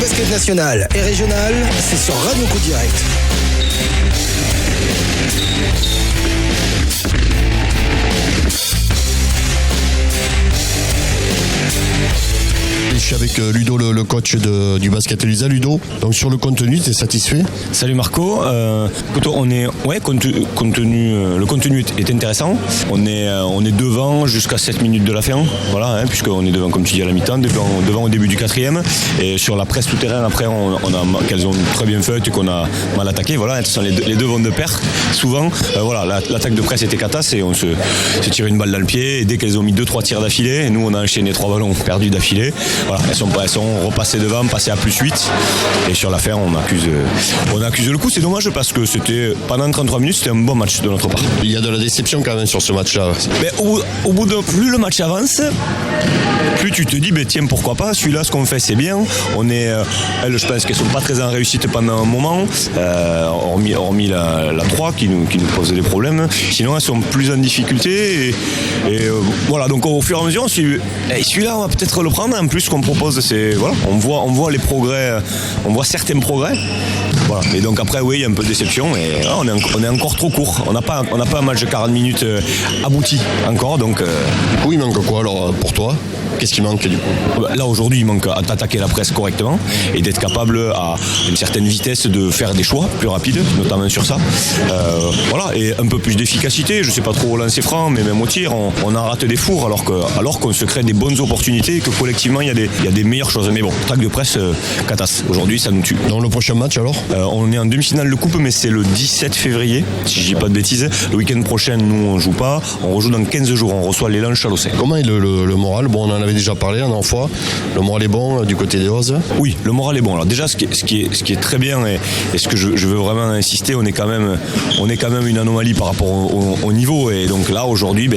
basket national et régional, c'est sur Radio Coup Direct. Je suis avec Ludo, le coach du basket Elisa. Ludo, donc sur le contenu, tu es satisfait? Salut Marco, écoute, le contenu est intéressant. On est devant jusqu'à 7 minutes de la fin, voilà, puisqu'on est devant, comme tu dis, à la mi-temps, devant au début du quatrième. Et sur la presse tout-terrain, après, qu'elles ont très bien fait et qu'on a mal attaqué. Voilà, les deux vont de pair. Souvent, l'attaque de presse était catasse et on se tiré une balle dans le pied. Et dès qu'elles ont mis 2-3 tirs d'affilée, nous on a enchaîné 3 ballons perdus d'affilée. Voilà, elles sont repassées devant, passées à plus 8. Et sur la fin, on accuse le coup. C'est dommage parce que pendant 33 minutes, c'était un bon match de notre part. Il y a de la déception quand même sur ce match-là. Mais au bout de plus le match avance, plus tu te dis, tiens, pourquoi pas, celui-là, ce qu'on fait, c'est bien. Elles, je pense qu'elles sont pas très en réussite pendant un moment, hormis la 3 qui nous pose des problèmes. Sinon, elles sont plus en difficulté. Voilà, donc au fur et à mesure, celui-là, on va peut-être le prendre. En plus, ce qu'on propose, c'est, voilà, on voit les progrès, on voit certains progrès. Voilà. Et donc après, oui, il y a un peu de déception. Et on est encore trop court. On n'a pas un match de 40 minutes abouti encore. Donc, du coup, il manque quoi alors pour toi? Qu'est-ce qui manque du coup? Là aujourd'hui il manque à attaquer la presse correctement et d'être capable à une certaine vitesse de faire des choix plus rapides, notamment sur ça. Voilà, et un peu plus d'efficacité. Je sais pas trop au lancer franc, mais même au tir, on en rate des fours alors qu'on se crée des bonnes opportunités et que collectivement il y a des meilleures choses. Mais bon, attaque de presse catasse. Aujourd'hui ça nous tue. Dans le prochain match alors? On est en demi-finale de coupe, mais c'est le 17 février, si je dis pas de bêtises. Le week-end prochain, nous on joue pas. On rejoue dans 15 jours. On reçoit l'élan Chalossé. Comment est le moral? Bon, on en avait déjà parlé la dernière fois. Le moral est bon du côté des Roses? Oui, le moral est bon. Alors déjà, ce qui est très bien et ce que je veux vraiment insister, on est quand même une anomalie par rapport au niveau. Et donc là, aujourd'hui,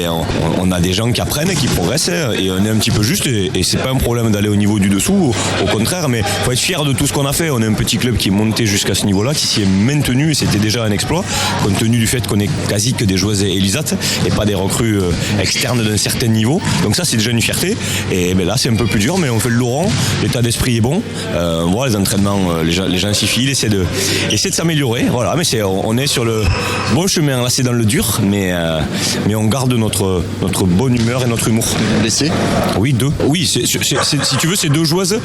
on a des gens qui apprennent, qui progressent et on est un petit peu juste. Et c'est pas un problème d'aller au niveau du dessous. Au contraire, mais faut être fier de tout ce qu'on a fait. On est un petit club qui est monté jusqu'à ce niveau-là, qui s'y est maintenu et c'était déjà un exploit, compte tenu du fait qu'on est quasi que des joueuses élisates et pas des recrues externes d'un certain niveau. Donc ça, c'est déjà une fierté. Et là, c'est un peu plus dur, mais on fait le Laurent. L'état d'esprit est bon. On voit les entraînements, les gens s'y filent, essaient de s'améliorer. Voilà, mais on est sur le bon chemin. Là, c'est dans le dur, mais on garde notre bonne humeur et notre humour. Blessé? Oui, 2. Oui, si tu veux, c'est 2 joueuses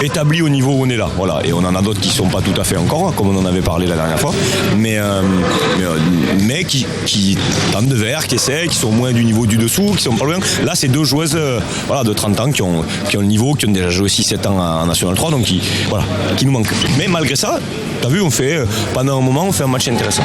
établies au niveau où on est là. Voilà, et on en a d'autres qui sont pas tout à fait encore, comme on en avait parlé la dernière fois, mais qui tentent de verre, qui essaient, qui sont moins du niveau du dessous, qui sont pas loin. Là, c'est 2 joueuses de 30 ans qui ont le niveau, qui ont déjà joué 6-7 ans en National 3, donc qui nous manquent. Mais malgré ça, t'as vu, pendant un moment, on fait un match intéressant.